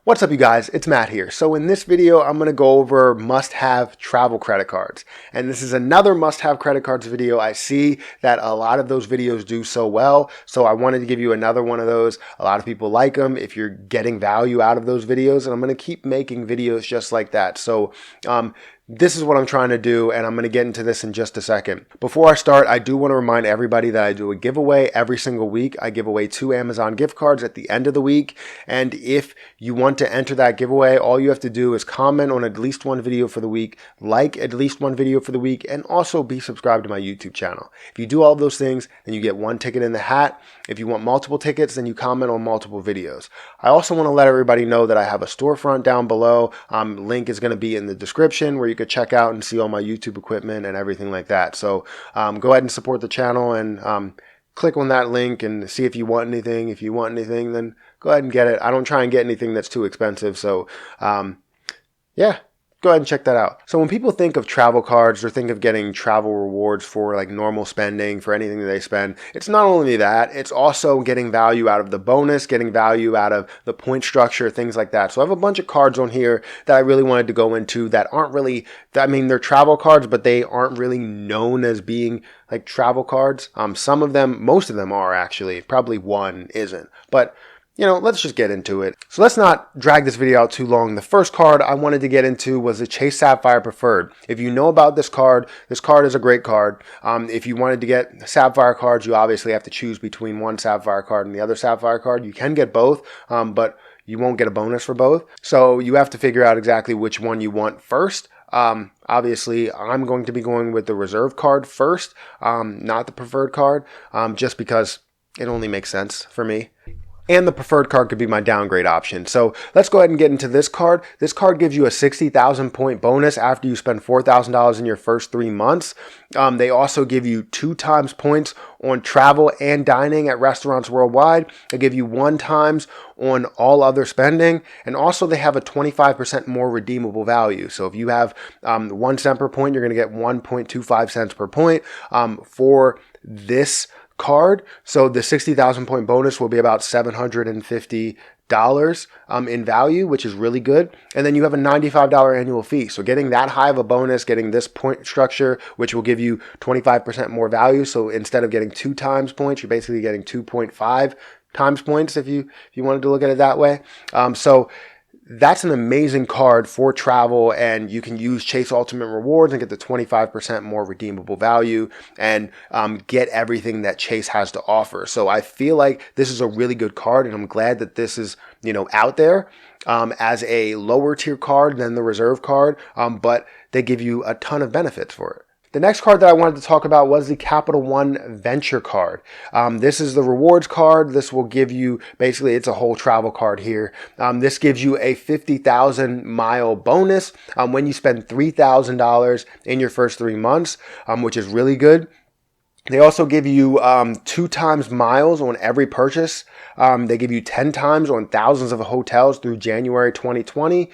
What's up, you guys? It's Matt here. So in this video, I'm going to go over must-have travel credit cards. And this is another must-have credit cards video. I see that a lot of those videos do so well. So I wanted to give you another one of those. A lot of people like them if you're getting value out of those videos. And I'm going to keep making videos just like that. So this is what I'm trying to do, and I'm going to get into this in just a second. Before I start, I do want to remind everybody that I do a giveaway every single week. I give away 2 Amazon gift cards at the end of the week, and if you want to enter that giveaway, all you have to do is comment on at least one video for the week, like at least one video for the week, and also be subscribed to my YouTube channel. If you do all of those things, then you get 1 ticket in the hat. If you want multiple tickets, then you comment on multiple videos. I also want to let everybody know that I have a storefront down below. Link is going to be in the description where you could check out and see all my YouTube equipment and everything like that. So go ahead and support the channel and click on that link and see if you want anything. If you want anything, then go ahead and get it. I don't try and get anything that's too expensive. So yeah. Go ahead and check that out. So when people think of travel cards or think of getting travel rewards for like normal spending, for anything that they spend, it's not only that, it's also getting value out of the bonus, getting value out of the point structure, things like that. So I have a bunch of cards on here that I really wanted to go into that aren't really, I mean, they're travel cards, but they aren't really known as being like travel cards. Some of them, most of them are actually, probably one isn't, but you know, let's just get into it. So let's not drag this video out too long. The first card I wanted to get into was the Chase Sapphire Preferred. If you know about this card is a great card. If you wanted to get Sapphire cards, you obviously have to choose between one Sapphire card and the other Sapphire card. You can get both, but you won't get a bonus for both. So you have to figure out exactly which one you want first. Obviously, I'm going to be going with the reserve card first, not the preferred card, just because it only makes sense for me. And the preferred card could be my downgrade option. So let's go ahead and get into this card. This card gives you a 60,000 point bonus after you spend $4,000 in your first 3 months. They also give you 2 times points on travel and dining at restaurants worldwide. They give you 1 times on all other spending. And also they have a 25% more redeemable value. So if you have 1 cent per point, you're going to get 1.25 cents per point for this card. So the 60,000 point bonus will be about $750 in value, which is really good. And then you have a $95 annual fee. So getting that high of a bonus, getting this point structure, which will give you 25% more value. So instead of getting 2 times points, you're basically getting 2.5 times points if you wanted to look at it that way. So that's an amazing card for travel, and you can use Chase Ultimate Rewards and get the 25% more redeemable value and get everything that Chase has to offer. So I feel like this is a really good card, and I'm glad that this is, you know, out there as a lower tier card than the reserve card, but they give you a ton of benefits for it. The next card that I wanted to talk about was the Capital One Venture card. This is the rewards card. This will give you, basically it's a whole travel card here. This gives you a 50,000 mile bonus when you spend $3,000 in your first 3 months, which is really good. They also give you 2 times miles on every purchase. They give you 10 times on thousands of hotels through January 2020.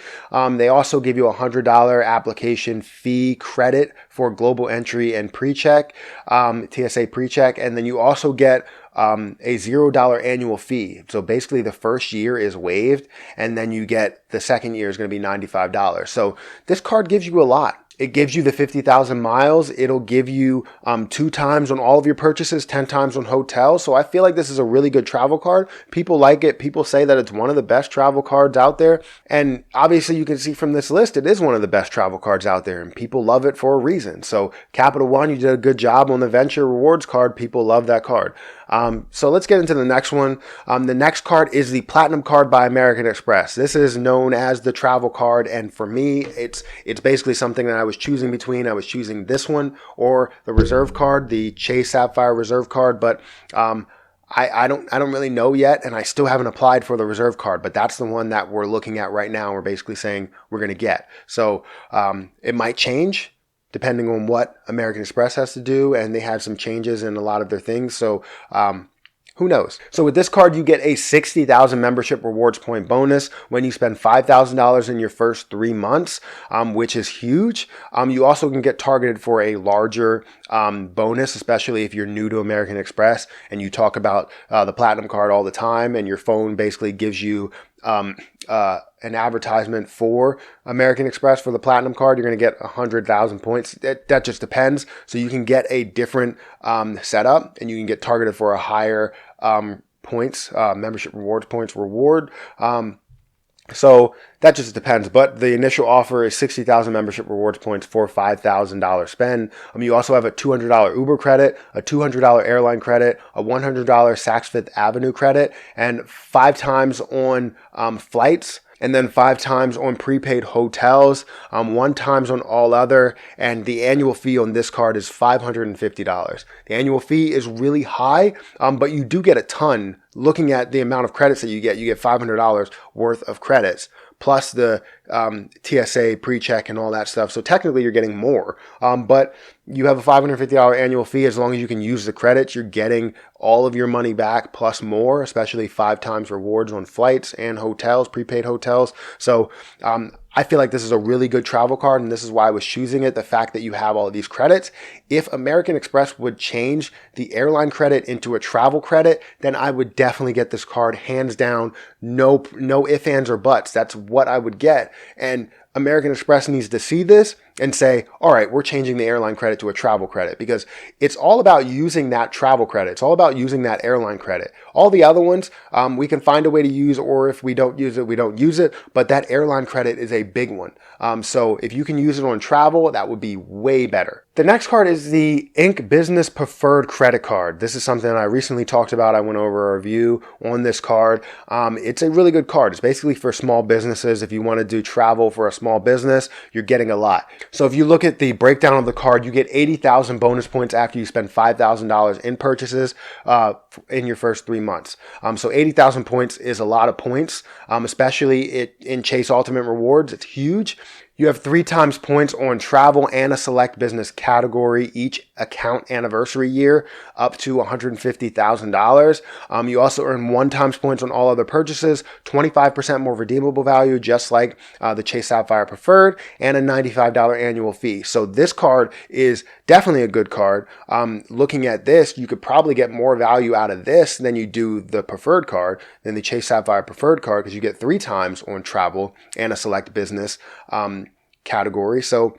They also give you a $100 application fee credit for global entry and pre-check, TSA Pre-check. And then you also get a $0 annual fee. So basically the first year is waived, and then you get the second year is going to be $95. So this card gives you a lot. It gives you the 50,000 miles. It'll give you 2 times on all of your purchases, 10 times on hotels. So I feel like this is a really good travel card. People like it. People say that it's one of the best travel cards out there. And obviously you can see from this list, it is one of the best travel cards out there, and people love it for a reason. So Capital One, you did a good job on the Venture Rewards card. People love that card. So let's get into the next one. The next card is the Platinum card by American Express. This is known as the travel card, and for me, it's basically something that I was choosing between. I was choosing this one or the reserve card, the Chase Sapphire reserve card, but I don't really know yet, and I still haven't applied for the reserve card, but that's the one that we're looking at right now. We're basically saying we're going to get. So it might change depending on what American Express has to do, and they had some changes in a lot of their things. So who knows? So with this card, you get a 60,000 membership rewards point bonus when you spend $5,000 in your first 3 months, which is huge. You also can get targeted for a larger bonus, especially if you're new to American Express and you talk about the Platinum card all the time and your phone basically gives you an advertisement for American Express for the Platinum card, you're going to get 100,000 points. That just depends. So you can get a different setup, and you can get targeted for a higher points, membership rewards points reward. So that just depends, but the initial offer is 60,000 membership rewards points for $5,000 spend. You also have a $200 Uber credit, a $200 airline credit, a $100 Saks Fifth Avenue credit, and 5 times on flights, and then 5 times on prepaid hotels, 1 times on all other, and the annual fee on this card is $550. The annual fee is really high, but you do get a ton. Looking at the amount of credits that you get $500 worth of credits, plus the TSA pre-check and all that stuff. So technically you're getting more, but you have a $550 annual fee. As long as you can use the credits, you're getting all of your money back plus more, especially 5 times rewards on flights and hotels, prepaid hotels. So I feel like this is a really good travel card, and this is why I was choosing it, the fact that you have all of these credits. If American Express would change the airline credit into a travel credit, then I would definitely get this card, hands down, no ifs, ands, or buts. That's what I would get. And American Express needs to see this and say, all right, we're changing the airline credit to a travel credit, because it's all about using that travel credit. It's all about using that airline credit. All the other ones, we can find a way to use, or if we don't use it, we don't use it. But that airline credit is a big one. So if you can use it on travel, that would be way better. The next card is the Inc. Business Preferred Credit Card. This is something I recently talked about. I went over a review on this card. It's a really good card. It's basically for small businesses. If you want to do travel for a small business, you're getting a lot. So if you look at the breakdown of the card, you get 80,000 bonus points after you spend $5,000 in purchases in your first 3 months. So 80,000 points is a lot of points, especially in Chase Ultimate Rewards. It's huge. You have 3 times points on travel and a select business category each account anniversary year, up to $150,000. You also earn 1 times points on all other purchases, 25% more redeemable value, just like the Chase Sapphire Preferred, and a $95 annual fee. So this card is definitely a good card. Looking at this, you could probably get more value out of this than you do the Preferred card, than the Chase Sapphire Preferred card, because you get 3 times on travel and a select business category. So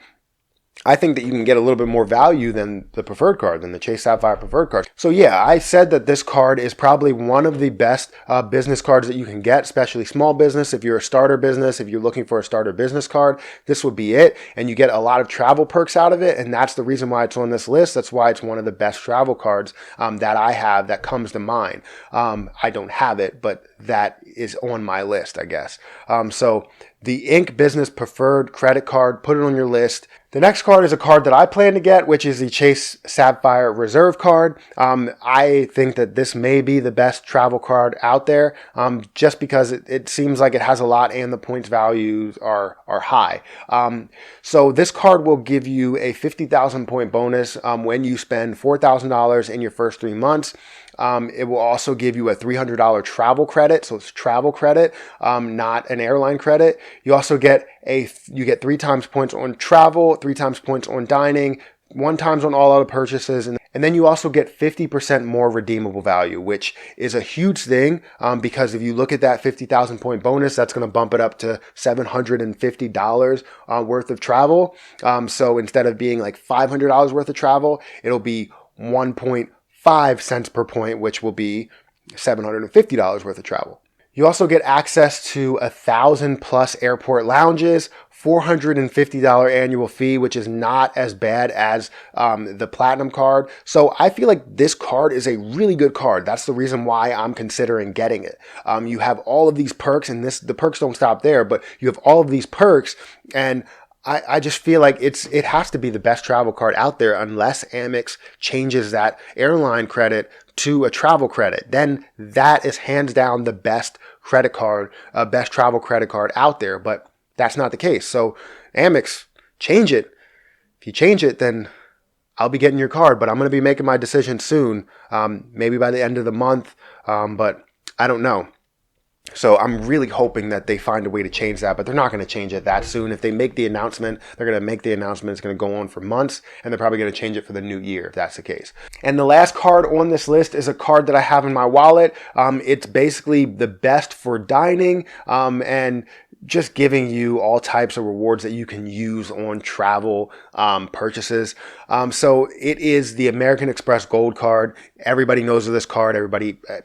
I think that you can get a little bit more value than the Preferred card, than the Chase Sapphire Preferred card. So yeah, I said that this card is probably one of the best business cards that you can get, especially small business. If you're a starter business, if you're looking for a starter business card, this would be it. And you get a lot of travel perks out of it. And that's the reason why it's on this list. That's why it's one of the best travel cards that I have that comes to mind. I don't have it, but that is on my list, I guess. So the Inc. Business Preferred Credit Card, put it on your list. The next card is a card that I plan to get, which is the Chase Sapphire Reserve card. I think that this may be the best travel card out there, just because it seems like it has a lot and the points values are high. So this card will give you a 50,000 point bonus when you spend $4,000 in your first 3 months. It will also give you a $300 travel credit. So it's travel credit, not an airline credit. You also get 3 times points on travel, 3 times points on dining, 1 times on all other purchases. And then you also get 50% more redeemable value, which is a huge thing, because if you look at that 50,000 point bonus, that's going to bump it up to $750 worth of travel. So instead of being like $500 worth of travel, it'll be 1.5 cents per point, which will be $750 worth of travel. You also get access to 1,000 plus airport lounges, $450 annual fee, which is not as bad as the Platinum card. So I feel like this card is a really good card. That's the reason why I'm considering getting it. You have all of these perks, and the perks don't stop there, but you have all of these perks, and I just feel like it has to be the best travel card out there, unless Amex changes that airline credit to a travel credit. Then that is hands down the best credit card, best travel credit card out there. But that's not the case. So Amex, change it. If you change it, then I'll be getting your card. But I'm going to be making my decision soon, maybe by the end of the month. But I don't know. So I'm really hoping that they find a way to change that, but they're not going to change it that soon. If they make the announcement, they're going to make the announcement. It's going to go on for months, and they're probably going to change it for the new year if that's the case. And the last card on this list is a card that I have in my wallet. It's basically the best for dining and just giving you all types of rewards that you can use on travel purchases. So it is the American Express Gold Card. Everybody knows of this card.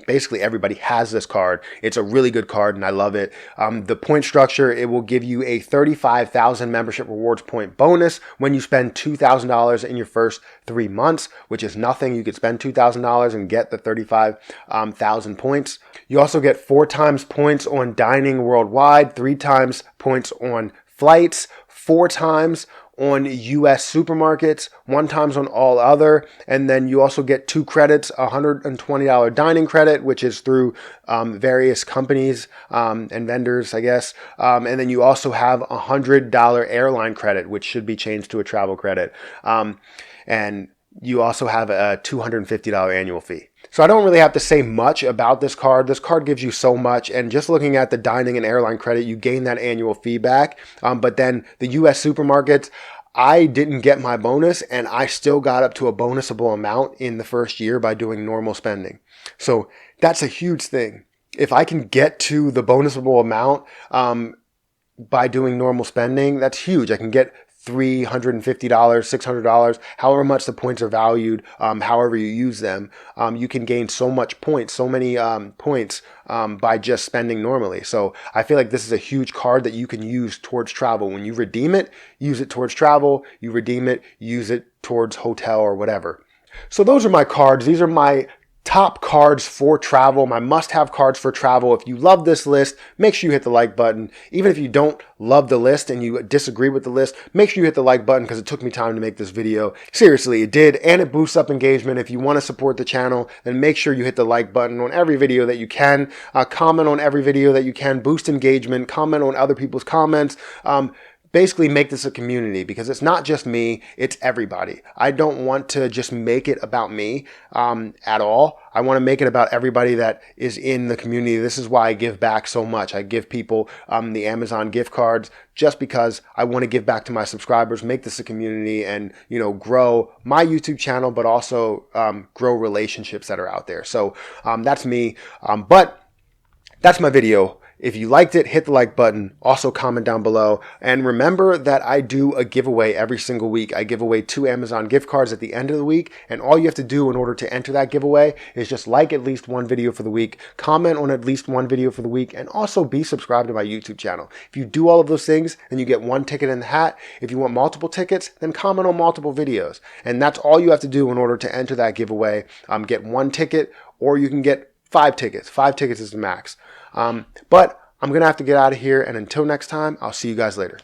Basically everybody has this card. It's a really good card and I love it. The point structure, it will give you a 35,000 membership rewards point bonus when you spend $2,000 in your first 3 months, which is nothing. You could spend $2,000 and get the 35,000 points. You also get 4 times points on dining worldwide, 3 times points on flights, 4 times on US supermarkets, 1 times on all other, and then you also get 2 credits, $120 dining credit, which is through various companies and vendors, I guess, and then you also have $100 airline credit, which should be changed to a travel credit, and you also have a $250 annual fee. So I don't really have to say much about this card. This card gives you so much, and just looking at the dining and airline credit, you gain that annual fee back. But then the US supermarkets, I didn't get my bonus, and I still got up to a bonusable amount in the first year by doing normal spending. So that's a huge thing. If I can get to the bonusable amount by doing normal spending, that's huge. I can get $350, $600, however much the points are valued, however you use them, you can gain so much points, so many points by just spending normally. So I feel like this is a huge card that you can use towards travel. When you redeem it, use it towards travel. You redeem it, use it towards hotel or whatever. So those are my cards. These are my top cards for travel, my must-have cards for travel. If you love this list, make sure you hit the like button. Even if you don't love the list and you disagree with the list, make sure you hit the like button because it took me time to make this video. Seriously, it did, and it boosts up engagement. If you want to support the channel, then make sure you hit the like button on every video that you can. Comment on every video that you can. Boost engagement. Comment on other people's comments. Basically make this a community because it's not just me, it's everybody. I don't want to just make it about me at all. I want to make it about everybody that is in the community. This is why I give back so much. I give people the Amazon gift cards just because I want to give back to my subscribers, make this a community, and grow my YouTube channel, but also grow relationships that are out there. So that's me. But that's my video. If you liked it, hit the like button. Also comment down below. And remember that I do a giveaway every single week. I give away 2 Amazon gift cards at the end of the week. And all you have to do in order to enter that giveaway is just like at least 1 video for the week, comment on at least 1 video for the week, and also be subscribed to my YouTube channel. If you do all of those things, then you get 1 ticket in the hat. If you want multiple tickets, then comment on multiple videos. And that's all you have to do in order to enter that giveaway. Get 1 ticket, or you can get 5 tickets. 5 tickets is the max. But I'm going to have to get out of here, and until next time, I'll see you guys later.